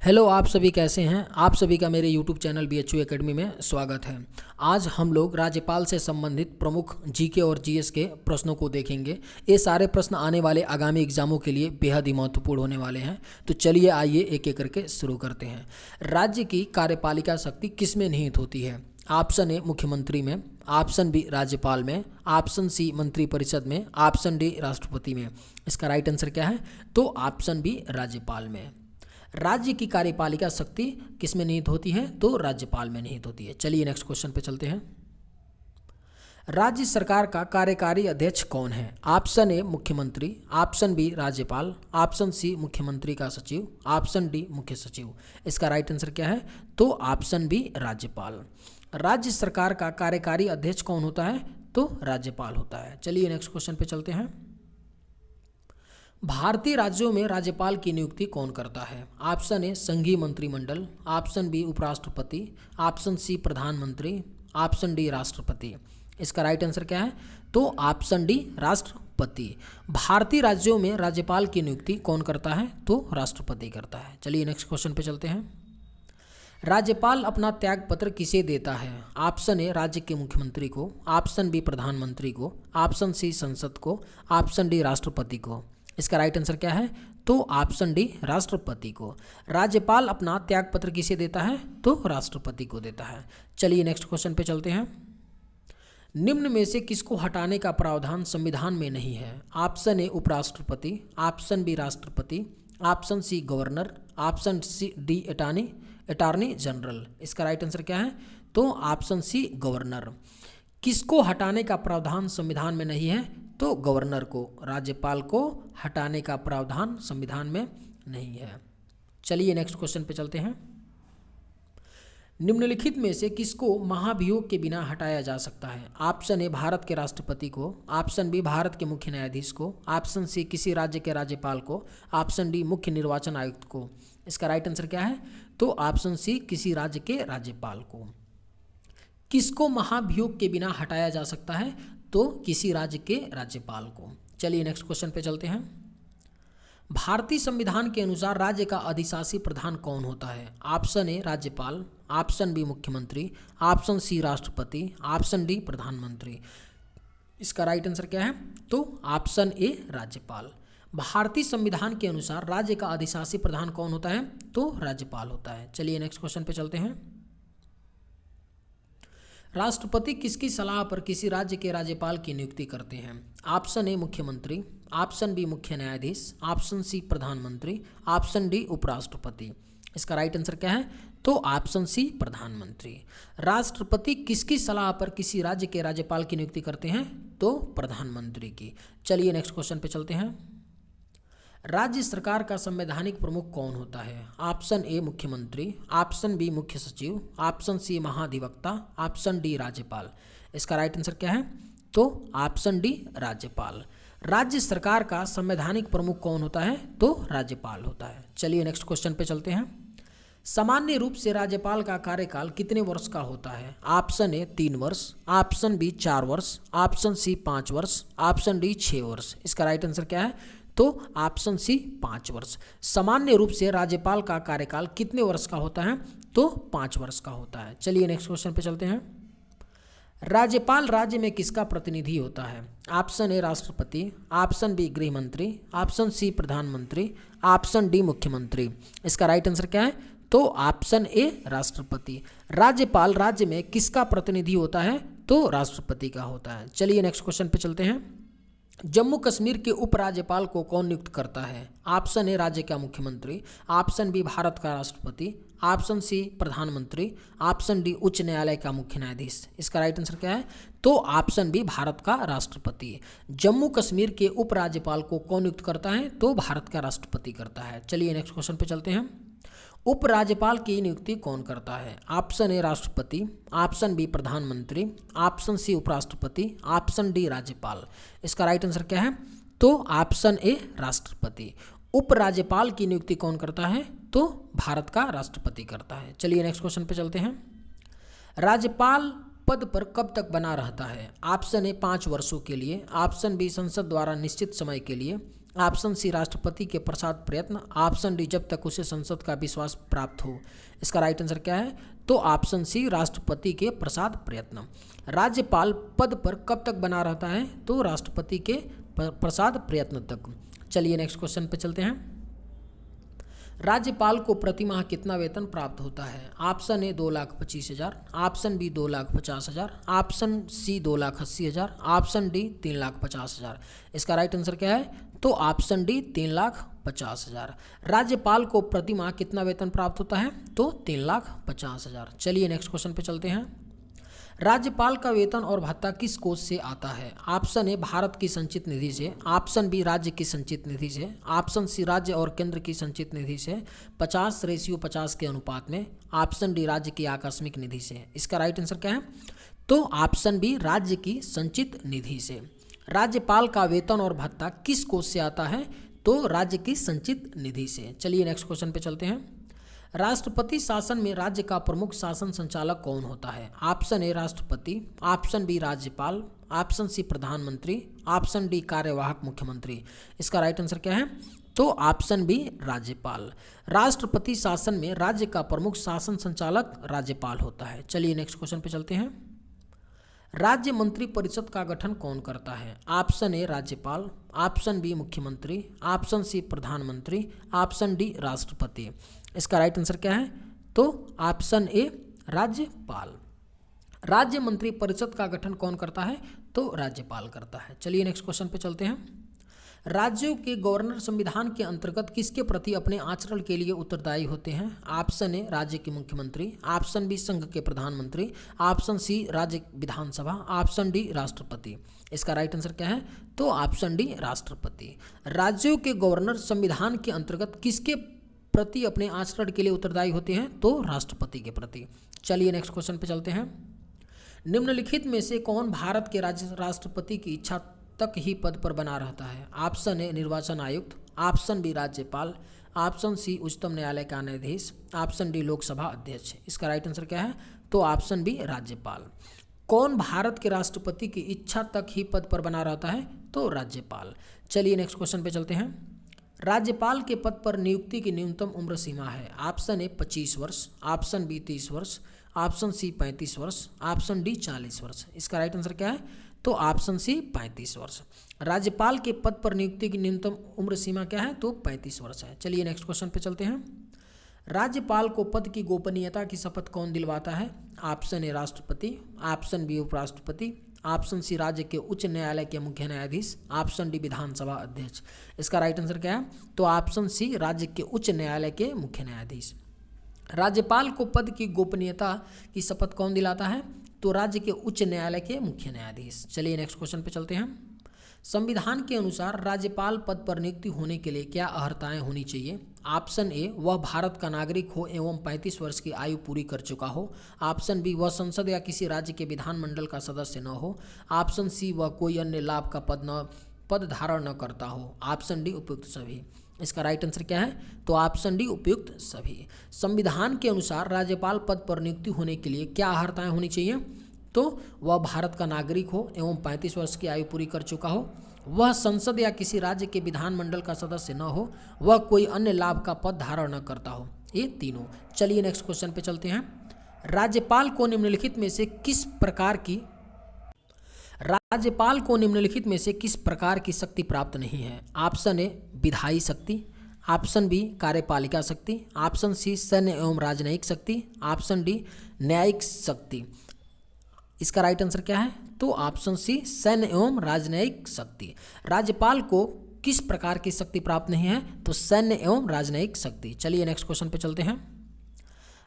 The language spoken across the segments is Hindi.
हेलो, आप सभी कैसे हैं। आप सभी का मेरे यूट्यूब चैनल BHU एकेडमी में स्वागत है। आज हम लोग राज्यपाल से संबंधित प्रमुख जीके और जीएस के प्रश्नों को देखेंगे। ये सारे प्रश्न आने वाले आगामी एग्जामों के लिए बेहद ही महत्वपूर्ण होने वाले हैं। तो चलिए आइए एक एक करके शुरू करते हैं। राज्य की कार्यपालिका शक्ति किस में निहित होती है? ऑप्शन ए मुख्यमंत्री में, ऑप्शन बी राज्यपाल में, ऑप्शन सी मंत्रिपरिषद में, ऑप्शन डी राष्ट्रपति में। इसका राइट आंसर क्या है? तो ऑप्शन बी राज्यपाल में। राज्य की कार्यपालिका शक्ति किस में निहित होती है? तो राज्यपाल में निहित होती है। चलिए नेक्स्ट क्वेश्चन पे चलते हैं। राज्य सरकार का कार्यकारी अध्यक्ष कौन है? ऑप्शन ए मुख्यमंत्री, ऑप्शन बी राज्यपाल, ऑप्शन सी मुख्यमंत्री का सचिव, ऑप्शन डी मुख्य सचिव। इसका राइट आंसर क्या है? तो ऑप्शन बी राज्यपाल। राज्य सरकार का कार्यकारी अध्यक्ष कौन होता है? तो राज्यपाल होता है। चलिए नेक्स्ट क्वेश्चन पे चलते हैं। भारतीय राज्यों में राज्यपाल की नियुक्ति कौन करता है? ऑप्शन ए संघीय मंत्रिमंडल, ऑप्शन बी उपराष्ट्रपति, ऑप्शन सी प्रधानमंत्री, ऑप्शन डी राष्ट्रपति। इसका राइट आंसर क्या है? तो ऑप्शन डी राष्ट्रपति। भारतीय राज्यों में राज्यपाल की नियुक्ति कौन करता है? तो राष्ट्रपति करता है। चलिए नेक्स्ट क्वेश्चन पे चलते हैं। राज्यपाल अपना त्यागपत्र किसे देता है? ऑप्शन ए राज्य के मुख्यमंत्री को, ऑप्शन बी प्रधानमंत्री को, ऑप्शन सी संसद को, ऑप्शन डी राष्ट्रपति को। इसका राइट आंसर क्या है? तो ऑप्शन डी राष्ट्रपति को। राज्यपाल अपना त्यागपत्र किसे देता है? तो राष्ट्रपति को देता है। चलिए नेक्स्ट क्वेश्चन पे चलते हैं। निम्न में से किसको हटाने का प्रावधान संविधान में नहीं है? ऑप्शन ए उपराष्ट्रपति, ऑप्शन बी राष्ट्रपति, option C governor, option C D attorney general. इसका राइट आंसर क्या है? तो ऑप्शन सी गवर्नर। किसको हटाने का प्रावधान संविधान में नहीं है? तो गवर्नर को। राज्यपाल को हटाने का प्रावधान संविधान में नहीं है। चलिए नेक्स्ट क्वेश्चन पे चलते हैं। निम्नलिखित में से किसको महाभियोग के बिना हटाया जा सकता है? ऑप्शन ए भारत के राष्ट्रपति को, ऑप्शन बी भारत के मुख्य न्यायाधीश को, ऑप्शन सी किसी राज्य के राज्यपाल को, ऑप्शन डी मुख्य निर्वाचन आयुक्त को। इसका राइट आंसर क्या है? तो ऑप्शन सी किसी राज्य के राज्यपाल को। किसको महाभियोग के बिना हटाया जा सकता है? तो किसी राज्य के राज्यपाल को। चलिए नेक्स्ट क्वेश्चन पे चलते हैं। भारतीय संविधान के अनुसार राज्य का अधिशासी प्रधान कौन होता है? ऑप्शन ए राज्यपाल, ऑप्शन बी मुख्यमंत्री, ऑप्शन सी राष्ट्रपति, ऑप्शन डी प्रधानमंत्री। इसका राइट आंसर क्या है? तो ऑप्शन ए राज्यपाल। भारतीय संविधान के अनुसार राज्य का अधिशासी प्रधान कौन होता है? तो राज्यपाल होता है। चलिए नेक्स्ट क्वेश्चन पे चलते हैं। राष्ट्रपति किसकी सलाह पर किसी राज्य के राज्यपाल की नियुक्ति करते हैं? ऑप्शन ए मुख्यमंत्री, ऑप्शन बी मुख्य न्यायाधीश, ऑप्शन सी प्रधानमंत्री, ऑप्शन डी उपराष्ट्रपति। इसका राइट आंसर क्या है? तो ऑप्शन सी प्रधानमंत्री। राष्ट्रपति किसकी सलाह पर किसी राज्य के राज्यपाल की नियुक्ति करते हैं? तो प्रधानमंत्री की। चलिए नेक्स्ट क्वेश्चन पे चलते हैं। राज्य सरकार का संवैधानिक प्रमुख कौन होता है? ऑप्शन ए मुख्यमंत्री, ऑप्शन बी मुख्य सचिव, ऑप्शन सी महाधिवक्ता, ऑप्शन डी राज्यपाल। इसका राइट आंसर क्या है? तो ऑप्शन डी राज्यपाल। राज्य सरकार का संवैधानिक प्रमुख कौन होता है? तो राज्यपाल होता है। चलिए नेक्स्ट क्वेश्चन पे चलते हैं। सामान्य रूप से राज्यपाल का कार्यकाल कितने वर्ष का होता है? ऑप्शन ए 3 वर्ष, ऑप्शन बी 4 वर्ष, ऑप्शन सी 5 वर्ष, ऑप्शन डी 6 वर्ष। इसका राइट आंसर क्या है? तो ऑप्शन सी 5 वर्ष। सामान्य रूप से राज्यपाल का कार्यकाल कितने वर्ष का होता है? तो 5 वर्ष का होता है। चलिए नेक्स्ट क्वेश्चन पे चलते हैं। राज्यपाल राज्य में किसका प्रतिनिधि होता है? ऑप्शन ए राष्ट्रपति, ऑप्शन बी गृह मंत्री, ऑप्शन सी प्रधानमंत्री, ऑप्शन डी मुख्यमंत्री। इसका राइट आंसर क्या है? तो ऑप्शन ए राष्ट्रपति। राज्यपाल राज्य में किसका प्रतिनिधि होता है? तो राष्ट्रपति का होता है। चलिए नेक्स्ट क्वेश्चन पे चलते हैं। जम्मू कश्मीर के उपराज्यपाल को कौन नियुक्त करता है? ऑप्शन ए राज्य का मुख्यमंत्री, ऑप्शन बी भारत का राष्ट्रपति, ऑप्शन सी प्रधानमंत्री, ऑप्शन डी उच्च न्यायालय का मुख्य न्यायाधीश। इसका राइट आंसर क्या है? तो ऑप्शन बी भारत का राष्ट्रपति। जम्मू कश्मीर के उपराज्यपाल को कौन नियुक्त करता है? तो भारत का राष्ट्रपति करता है। चलिए नेक्स्ट क्वेश्चन पे चलते हैं। उपराज्यपाल की नियुक्ति कौन करता है? ऑप्शन ए राष्ट्रपति, ऑप्शन बी प्रधानमंत्री, ऑप्शन सी उपराष्ट्रपति, ऑप्शन डी राज्यपाल। इसका राइट आंसर क्या है? तो ऑप्शन ए राष्ट्रपति। उपराज्यपाल की नियुक्ति कौन करता है? तो भारत का राष्ट्रपति करता है। चलिए नेक्स्ट क्वेश्चन पे चलते हैं। राज्यपाल पद पर कब तक बना रहता है? ऑप्शन ए 5 वर्षों के लिए, ऑप्शन बी संसद द्वारा निश्चित समय के लिए, ऑप्शन सी राष्ट्रपति के प्रसाद प्रयत्न, ऑप्शन डी जब तक उसे संसद का विश्वास प्राप्त हो। इसका राइट आंसर क्या है? तो ऑप्शन सी राष्ट्रपति के प्रसाद प्रयत्न। राज्यपाल पद पर कब तक बना रहता है? तो राष्ट्रपति के प्रसाद प्रयत्न तक। चलिए नेक्स्ट क्वेश्चन पे चलते हैं। राज्यपाल को प्रति माह कितना वेतन प्राप्त होता है? Option A 2,25,000, option B 2,50,000, option C 2,80,000, option D 3,50,000। इसका राइट आंसर क्या है? तो ऑप्शन डी 3,50,000। राज्यपाल को प्रति माह कितना वेतन प्राप्त होता है? तो 3,50,000। चलिए नेक्स्ट क्वेश्चन पे चलते हैं। राज्यपाल का वेतन और भत्ता किस कोष से आता है? ऑप्शन ए भारत की संचित निधि से, ऑप्शन बी राज्य की संचित निधि से, ऑप्शन सी राज्य और केंद्र की संचित निधि से 50:50 के अनुपात में, ऑप्शन डी राज्य की आकस्मिक निधि से। इसका राइट आंसर क्या है? तो ऑप्शन बी राज्य की संचित निधि से। राज्यपाल का वेतन और भत्ता किस कोष से आता है? तो राज्य की संचित निधि से। चलिए नेक्स्ट क्वेश्चन पे चलते हैं। राष्ट्रपति शासन में राज्य का प्रमुख शासन संचालक कौन होता है? ऑप्शन ए राष्ट्रपति, ऑप्शन बी राज्यपाल, ऑप्शन सी प्रधानमंत्री, ऑप्शन डी कार्यवाहक मुख्यमंत्री। इसका राइट आंसर क्या है? तो ऑप्शन बी राज्यपाल। राष्ट्रपति शासन में राज्य का प्रमुख शासन संचालक राज्यपाल होता है। चलिए नेक्स्ट क्वेश्चन पे चलते हैं। राज्य मंत्री परिषद का गठन कौन करता है? ऑप्शन ए राज्यपाल, ऑप्शन बी मुख्यमंत्री, ऑप्शन सी प्रधानमंत्री, ऑप्शन डी राष्ट्रपति। इसका राइट आंसर क्या है? तो ऑप्शन ए राज्यपाल। राज्य मंत्री परिषद का गठन कौन करता है? तो राज्यपाल करता है। चलिए नेक्स्ट क्वेश्चन पे चलते हैं। राज्यों के गवर्नर संविधान के अंतर्गत किसके प्रति अपने आचरण के लिए उत्तरदायी होते हैं? ऑप्शन ए राज्य के मुख्यमंत्री, ऑप्शन बी संघ के प्रधानमंत्री, ऑप्शन सी राज्य विधानसभा, ऑप्शन डी राष्ट्रपति। इसका राइट आंसर क्या है? तो ऑप्शन डी राष्ट्रपति। राज्यों के गवर्नर संविधान के अंतर्गत किसके प्रति अपने आचरण के लिए उत्तरदायी होते हैं? तो राष्ट्रपति के प्रति। चलिए नेक्स्ट क्वेश्चन पे चलते हैं। निम्नलिखित में से कौन भारत के राष्ट्रपति की इच्छा तक ही पद पर बना रहता है? ऑप्शन ए निर्वाचन आयुक्त, ऑप्शन बी राज्यपाल, ऑप्शन सी उच्चतम न्यायालय का न्यायाधीश, ऑप्शन डी लोकसभा अध्यक्ष। इसका राइट आंसर क्या है? तो ऑप्शन बी राज्यपाल। कौन भारत के राष्ट्रपति की इच्छा तक ही पद पर बना रहता है? तो राज्यपाल। चलिए नेक्स्ट क्वेश्चन पे चलते हैं। राज्यपाल के पद पर नियुक्ति की न्यूनतम उम्र सीमा है? ऑप्शन ए 25 वर्ष, ऑप्शन बी 30 वर्ष, ऑप्शन सी 35 वर्ष, ऑप्शन डी 40 वर्ष। इसका राइट आंसर क्या है? तो ऑप्शन सी 35 वर्ष। राज्यपाल के पद पर नियुक्ति की न्यूनतम उम्र सीमा क्या है? तो 35 वर्ष है। चलिए नेक्स्ट क्वेश्चन पे चलते हैं। राज्यपाल को पद की गोपनीयता की शपथ कौन दिलवाता है? ऑप्शन ए राष्ट्रपति, ऑप्शन बी उपराष्ट्रपति, ऑप्शन सी राज्य के उच्च न्यायालय के मुख्य न्यायाधीश, ऑप्शन डी विधानसभा अध्यक्ष। इसका राइट आंसर क्या है? तो ऑप्शन सी राज्य के उच्च न्यायालय के मुख्य न्यायाधीश। राज्यपाल को पद की गोपनीयता की शपथ कौन दिलाता है? तो राज्य के उच्च न्यायालय के मुख्य न्यायाधीश। चलिए नेक्स्ट क्वेश्चन पे चलते हैं। संविधान के अनुसार राज्यपाल पद पर नियुक्ति होने के लिए क्या अर्हताएं होनी चाहिए? ऑप्शन ए वह भारत का नागरिक हो एवं 35 वर्ष की आयु पूरी कर चुका हो, ऑप्शन बी वह संसद या किसी राज्य के विधानमंडल का सदस्य न हो, ऑप्शन सी वह कोई अन्य लाभ का पद धारण न करता हो, ऑप्शन डी उपयुक्त सभी। इसका राइट आंसर क्या है? तो ऑप्शन डी उपयुक्त सभी। संविधान के अनुसार राज्यपाल पद पर नियुक्ति होने के लिए क्या अर्हताएं होनी चाहिए? तो वह भारत का नागरिक हो एवं 35 वर्ष की आयु पूरी कर चुका हो, वह संसद या किसी राज्य के विधानमंडल का सदस्य न हो, वह कोई अन्य लाभ का पद धारण न करता हो। ये तीनों। चलिए नेक्स्ट क्वेश्चन पे चलते हैं। राज्यपाल को निम्नलिखित में से किस प्रकार की शक्ति प्राप्त नहीं है? ऑप्शन ए विधायी शक्ति, ऑप्शन बी कार्यपालिका शक्ति, ऑप्शन सी सैन्य एवं राजनयिक शक्ति, ऑप्शन डी न्यायिक शक्ति। इसका राइट आंसर क्या है? तो ऑप्शन सी सैन्य एवं राजनयिक शक्ति। राज्यपाल को किस प्रकार की शक्ति प्राप्त नहीं है? तो सैन्य एवं राजनयिक शक्ति। चलिए नेक्स्ट क्वेश्चन पे चलते हैं।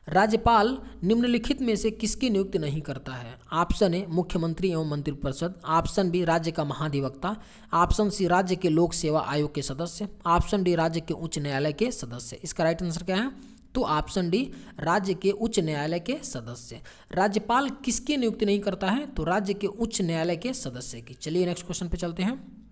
राज्यपाल निम्नलिखित में से किसकी नियुक्ति नहीं करता है? ऑप्शन ए मुख्यमंत्री एवं मंत्रिपरिषद, ऑप्शन बी राज्य का महाधिवक्ता, ऑप्शन सी राज्य के लोक सेवा आयोग के सदस्य, ऑप्शन डी राज्य के उच्च न्यायालय के सदस्य। इसका राइट आंसर क्या है? तो ऑप्शन डी राज्य के उच्च न्यायालय के सदस्य। राज्यपाल किसकी नियुक्ति नहीं करता है? तो राज्य के उच्च न्यायालय के सदस्य की। चलिए नेक्स्ट क्वेश्चन पे चलते हैं।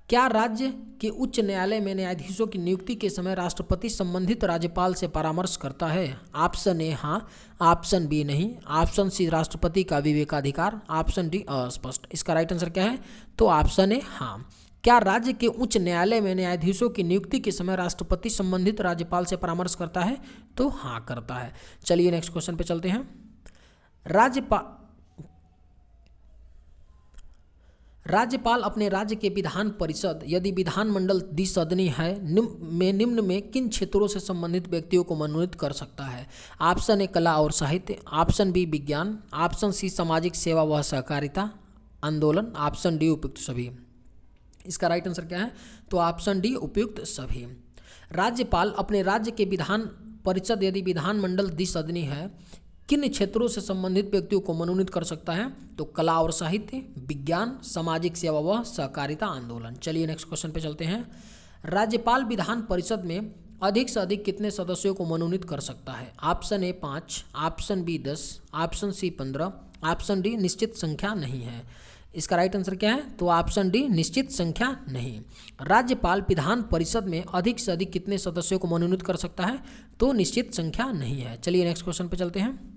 क्या राज्य के उच्च न्यायालय में न्यायाधीशों की नियुक्ति के समय राष्ट्रपति संबंधित राज्यपाल से परामर्श करता है? ऑप्शन ए हाँ, ऑप्शन बी नहीं, ऑप्शन सी राष्ट्रपति का विवेकाधिकार, ऑप्शन डी अस्पष्ट। इसका राइट आंसर क्या है? तो ऑप्शन ए हाँ। क्या राज्य के उच्च न्यायालय में न्यायाधीशों की नियुक्ति के समय राष्ट्रपति संबंधित राज्यपाल से परामर्श करता है? तो हाँ, करता है। चलिए नेक्स्ट क्वेश्चन पे चलते हैं। राज्यपाल अपने राज्य के विधान परिषद यदि विधानमंडल द्विसदनीय है निम्न में किन क्षेत्रों से संबंधित व्यक्तियों को मनोनीत कर सकता है? ऑप्शन ए कला और साहित्य, ऑप्शन बी विज्ञान, ऑप्शन सी सामाजिक सेवा व सहकारिता आंदोलन, ऑप्शन डी उपयुक्त सभी। इसका राइट आंसर क्या है? तो ऑप्शन डी उपयुक्त सभी। राज्यपाल अपने राज्य के विधान परिषद यदि विधानमंडल द्विसदनीय है किन क्षेत्रों से संबंधित व्यक्तियों को मनोनीत कर सकता है? तो कला और साहित्य, विज्ञान, सामाजिक सेवा व सहकारिता आंदोलन। चलिए नेक्स्ट क्वेश्चन पे चलते हैं। राज्यपाल विधान परिषद में अधिक से अधिक कितने सदस्यों को मनोनीत कर सकता है? Option A 5, option B 10, option C 15, option D निश्चित संख्या नहीं है। इसका राइट आंसर क्या है? तो ऑप्शन डी निश्चित संख्या नहीं। राज्यपाल विधान परिषद में अधिक से अधिक कितने सदस्यों को मनोनीत कर सकता है? तो निश्चित संख्या नहीं है। चलिए नेक्स्ट क्वेश्चन पे चलते हैं।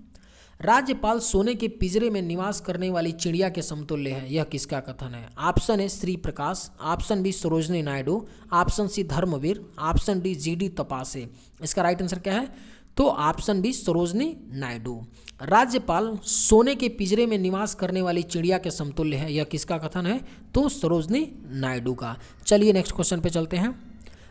राज्यपाल सोने के पिंजरे में निवास करने वाली चिड़िया के समतुल्य है, यह किसका कथन है? Option A Shri Prakash, option B Sarojini Naidu, option C Dharamvir, option D G D Tapase. इसका राइट आंसर क्या है? तो ऑप्शन बी सरोजनी नायडू। राज्यपाल सोने के पिंजरे में निवास करने वाली चिड़िया के समतुल्य है, यह किसका कथन है? तो सरोजनी नायडू का। चलिए नेक्स्ट क्वेश्चन पे चलते हैं।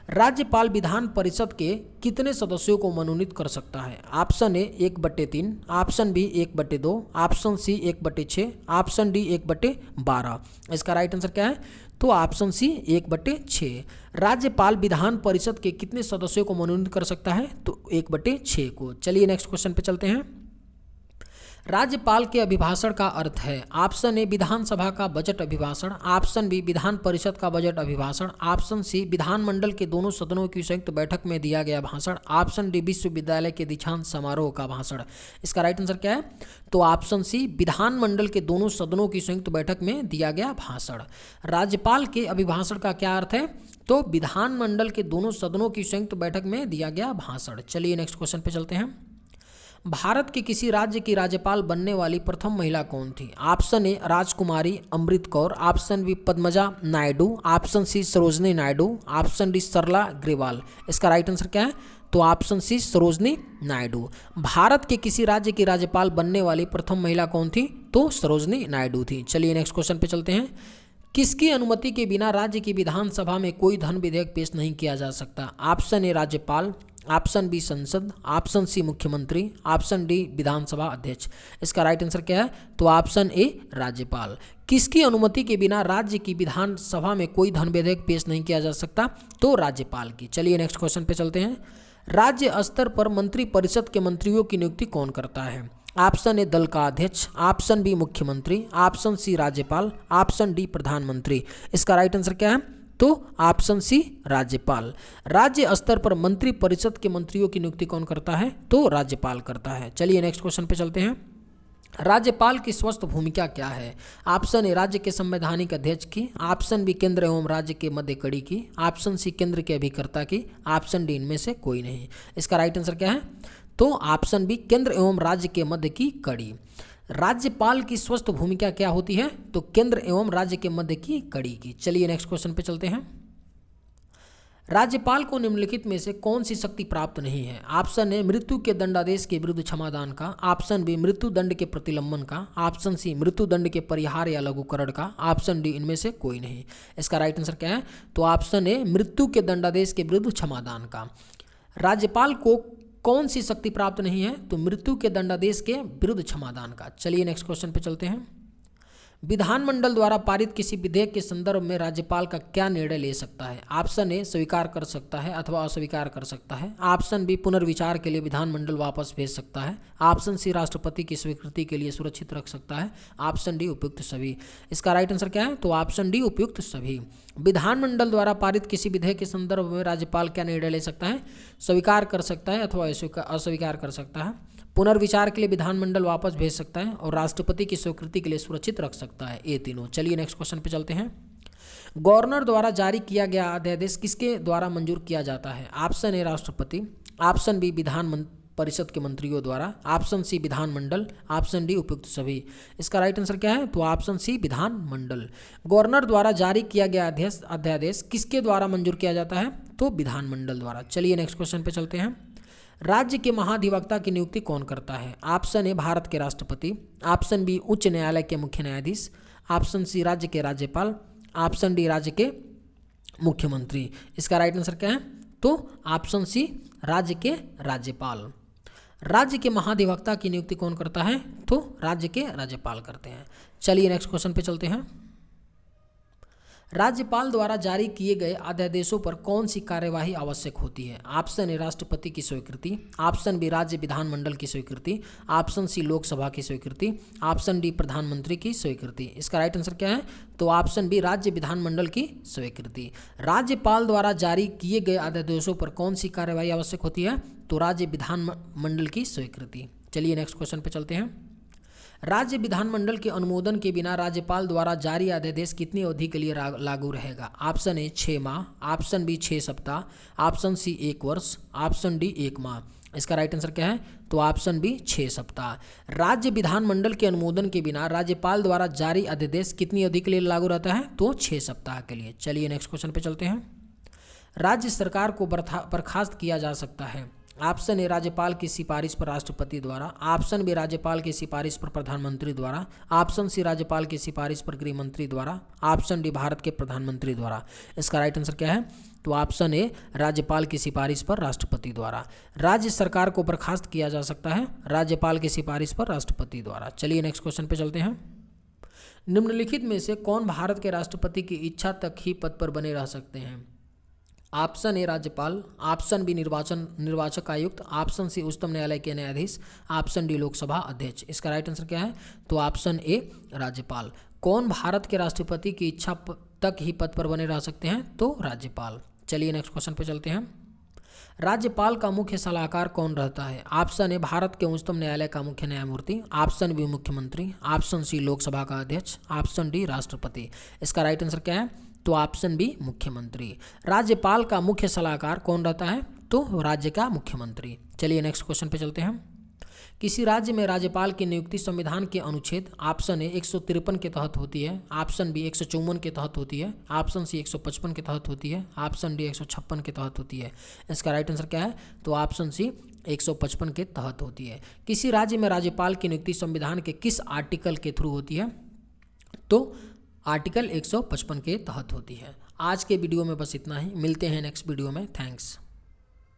राज्यपाल विधान परिषद के कितने सदस्यों को मनोनीत कर सकता है? Option A 1/3, option B 1/2, option C 1/6, option D 1/12। इसका राइट आंसर क्या है? तो ऑप्शन सी 1/6। राज्यपाल विधान परिषद के कितने सदस्यों को मनोनीत कर सकता है? तो 1/6 को। चलिए नेक्स्ट क्वेश्चन पे चलते हैं। राज्यपाल के अभिभाषण का अर्थ है? ऑप्शन ए विधानसभा का बजट अभिभाषण, ऑप्शन बी विधान परिषद का बजट अभिभाषण, ऑप्शन सी विधानमंडल के दोनों सदनों की संयुक्त बैठक में दिया गया भाषण, ऑप्शन डी विश्वविद्यालय के दीक्षांत समारोह का भाषण। इसका राइट आंसर क्या है? तो ऑप्शन सी विधानमंडल के दोनों सदनों की संयुक्त बैठक में दिया गया भाषण। राज्यपाल के अभिभाषण का क्या अर्थ है? तो विधानमंडल के दोनों सदनों की संयुक्त बैठक में दिया गया भाषण। चलिए नेक्स्ट क्वेश्चन पे चलते हैं। भारत के किसी राज्य की राज्यपाल बनने वाली प्रथम महिला कौन थी? Option A Rajkumari Amrit Kaur, option B Padmaja Naidu, option C Sarojini Naidu, option D Sarla Grewal. इसका राइट आंसर क्या है? तो ऑप्शन सी सरोजनी नायडू। भारत के किसी राज्य की राज्यपाल बनने वाली प्रथम महिला कौन थी? तो सरोजनी नायडू थी। चलिए नेक्स्ट क्वेश्चन पे चलते हैं। किसकी अनुमति के बिना राज्य की विधानसभा में कोई धन विधेयक पेश नहीं किया जा सकता? ऑप्शन ए राज्यपाल, ऑप्शन बी संसद, ऑप्शन सी मुख्यमंत्री, ऑप्शन डी विधानसभा अध्यक्ष। इसका राइट आंसर क्या है? तो ऑप्शन ए राज्यपाल। किसकी अनुमति के बिना राज्य की विधानसभा में कोई धन विधेयक पेश नहीं किया जा सकता? तो राज्यपाल की। चलिए नेक्स्ट क्वेश्चन पे चलते हैं। राज्य स्तर पर मंत्री परिषद के मंत्रियों की नियुक्ति कौन करता है? ऑप्शन ए दल का अध्यक्ष, ऑप्शन बी मुख्यमंत्री, ऑप्शन सी राज्यपाल, ऑप्शन डी प्रधानमंत्री। इसका राइट आंसर क्या है? तो ऑप्शन सी राज्यपाल। राज्य स्तर पर मंत्री परिषद के मंत्रियों की नियुक्ति कौन करता है? तो राज्यपाल करता है। चलिए नेक्स्ट क्वेश्चन पे चलते हैं। राज्यपाल की स्वस्थ भूमिका क्या है? ऑप्शन ए राज्य के संवैधानिक अध्यक्ष की, ऑप्शन बी केंद्र एवं राज्य के मध्य कड़ी की, ऑप्शन सी केंद्र के अभिकर्ता की, ऑप्शन डी इनमें से कोई नहीं। इसका राइट आंसर क्या है? तो ऑप्शन बी केंद्र एवं राज्य के मध्य की कड़ी। राज्यपाल की स्वस्थ भूमिका क्या होती है? तो केंद्र एवं राज्य के मध्य की कड़ी की। चलिए नेक्स्ट क्वेश्चन पे चलते हैं। राज्यपाल को निम्नलिखित में से कौन सी शक्ति प्राप्त नहीं है? ऑप्शन ए मृत्यु के दंडादेश के विरुद्ध क्षमादान का, ऑप्शन बी मृत्यु दंड के प्रतिलंबन का, ऑप्शन सी मृत्यु दंड के परिहार या लघुकरण का, ऑप्शन डी इनमें से कोई नहीं। इसका राइट आंसर क्या है? तो ऑप्शन ए मृत्यु के दंडादेश के विरुद्ध क्षमादान का। राज्यपाल को कौन सी शक्ति प्राप्त नहीं है? तो मृत्यु के दंडादेश के विरुद्ध क्षमादान का। चलिए नेक्स्ट क्वेश्चन पे चलते हैं। विधानमंडल द्वारा पारित किसी विधेयक के संदर्भ में राज्यपाल का क्या निर्णय ले सकता है? ऑप्शन ए स्वीकार कर सकता है अथवा अस्वीकार कर सकता है, ऑप्शन बी पुनर्विचार के लिए विधानमंडल वापस भेज सकता है, ऑप्शन सी राष्ट्रपति की स्वीकृति के लिए सुरक्षित रख सकता है, ऑप्शन डी उपयुक्त सभी। इसका राइट आंसर क्या है? तो ऑप्शन डी उपयुक्त सभी। विधानमंडल द्वारा पारित किसी विधेयक के संदर्भ में राज्यपाल क्या निर्णय ले सकता है? स्वीकार कर सकता है अथवा अस्वीकार कर सकता है, पुनर्विचार के लिए विधानमंडल वापस भेज सकता है और राष्ट्रपति की स्वीकृति के लिए सुरक्षित रख सकता है। ये तीनों। चलिए नेक्स्ट क्वेश्चन पे चलते हैं। गवर्नर द्वारा जारी किया गया अध्यादेश किसके द्वारा मंजूर किया जाता है? ऑप्शन ए राष्ट्रपति, ऑप्शन बी परिषद के मंत्रियों द्वारा, ऑप्शन सी विधानमंडल, ऑप्शन डी उपयुक्त सभी। इसका राइट आंसर क्या है? तो ऑप्शन सी विधानमंडल। गवर्नर द्वारा जारी किया गया अध्यादेश किसके द्वारा मंजूर किया जाता है? तो विधानमंडल द्वारा। चलिए नेक्स्ट क्वेश्चन पे चलते हैं। राज्य के महाधिवक्ता की नियुक्ति कौन करता है? ऑप्शन ए भारत के राष्ट्रपति, ऑप्शन बी उच्च न्यायालय के मुख्य न्यायाधीश, ऑप्शन सी राज्य के राज्यपाल, ऑप्शन डी राज्य के मुख्यमंत्री। इसका राइट आंसर क्या है? तो ऑप्शन सी राज्य के राज्यपाल। राज्य के महाधिवक्ता की नियुक्ति कौन करता है? तो राज्य के राज्यपाल करते हैं। चलिए नेक्स्ट क्वेश्चन पे चलते हैं। राज्यपाल द्वारा जारी किए गए अध्यादेशों पर कौन सी कार्यवाही आवश्यक होती है? ऑप्शन ए राष्ट्रपति की स्वीकृति, ऑप्शन बी राज्य विधानमंडल की स्वीकृति, ऑप्शन सी लोकसभा की स्वीकृति, ऑप्शन डी प्रधानमंत्री की स्वीकृति। इसका राइट आंसर क्या है? तो ऑप्शन बी राज्य विधानमंडल की स्वीकृति। राज्यपाल द्वारा जारी किए गए अध्यादेशों पर कौन सी कार्यवाही आवश्यक होती है? तो राज्य विधानमंडल की स्वीकृति। चलिए नेक्स्ट क्वेश्चन पे चलते हैं। राज्य विधानमंडल के अनुमोदन के बिना राज्यपाल द्वारा जारी अध्यादेश कितनी अवधि के लिए लागू रहेगा? ऑप्शन ए 6 माह, ऑप्शन बी 6 सप्ताह, ऑप्शन सी 1 वर्ष, ऑप्शन डी 1 माह। इसका राइट आंसर क्या है? तो ऑप्शन बी 6 सप्ताह। राज्य विधानमंडल के अनुमोदन के बिना राज्यपाल द्वारा जारी अध्यादेश कितनी अवधि के लिए लागू रहता है? तो 6 सप्ताह के लिए। चलिए नेक्स्ट क्वेश्चन पे चलते हैं। राज्य सरकार को बर्खास्त किया जा सकता है। ऑप्शन ए राज्यपाल की सिफारिश पर राष्ट्रपति द्वारा, ऑप्शन बी राज्यपाल की सिफारिश पर प्रधानमंत्री द्वारा, ऑप्शन सी राज्यपाल की सिफारिश पर गृह मंत्री द्वारा, ऑप्शन डी भारत के प्रधानमंत्री द्वारा। इसका राइट आंसर क्या है? तो ऑप्शन ए राज्यपाल की सिफारिश पर राष्ट्रपति द्वारा। राज्य सरकार को बर्खास्त किया जा सकता है राज्यपाल की सिफारिश पर राष्ट्रपति द्वारा। चलिए नेक्स्ट क्वेश्चन पे चलते हैं। निम्नलिखित में से कौन भारत के राष्ट्रपति की इच्छा तक ही पद पर बने रह सकते हैं? ऑप्शन ए राज्यपाल, ऑप्शन बी निर्वाचक आयुक्त, ऑप्शन सी उच्चतम न्यायालय के न्यायाधीश, ऑप्शन डी लोकसभा अध्यक्ष। इसका राइट आंसर क्या है? तो ऑप्शन ए राज्यपाल। कौन भारत के राष्ट्रपति की इच्छा तक ही पद पर बने रह सकते हैं? तो राज्यपाल। चलिए नेक्स्ट क्वेश्चन पे चलते हैं। राज्यपाल का मुख्य सलाहकार कौन रहता है? ऑप्शन ए भारत के उच्चतम न्यायालय का मुख्य न्यायमूर्ति, ऑप्शन बी मुख्यमंत्री, ऑप्शन सी लोकसभा का अध्यक्ष, ऑप्शन डी राष्ट्रपति। इसका राइट आंसर क्या है? तो ऑप्शन बी मुख्यमंत्री। राज्यपाल का मुख्य सलाहकार कौन रहता है? तो राज्य का मुख्यमंत्री। चलिए नेक्स्ट क्वेश्चन पे चलते हैं। किसी राज्य में राज्यपाल की नियुक्ति संविधान के अनुच्छेद ऑप्शन ए 153 के तहत होती है, ऑप्शन बी 154 के तहत होती है, ऑप्शन सी 155 के तहत होती है, ऑप्शन डी 156 के तहत होती है। इसका राइट आंसर क्या है? तो ऑप्शन सी 155 के तहत होती है। किसी राज्य में राज्यपाल की नियुक्ति संविधान के किस आर्टिकल के थ्रू होती है? तो आर्टिकल 155 के तहत होती है। आज के वीडियो में बस इतना ही। मिलते हैं नेक्स्ट वीडियो में। थैंक्स।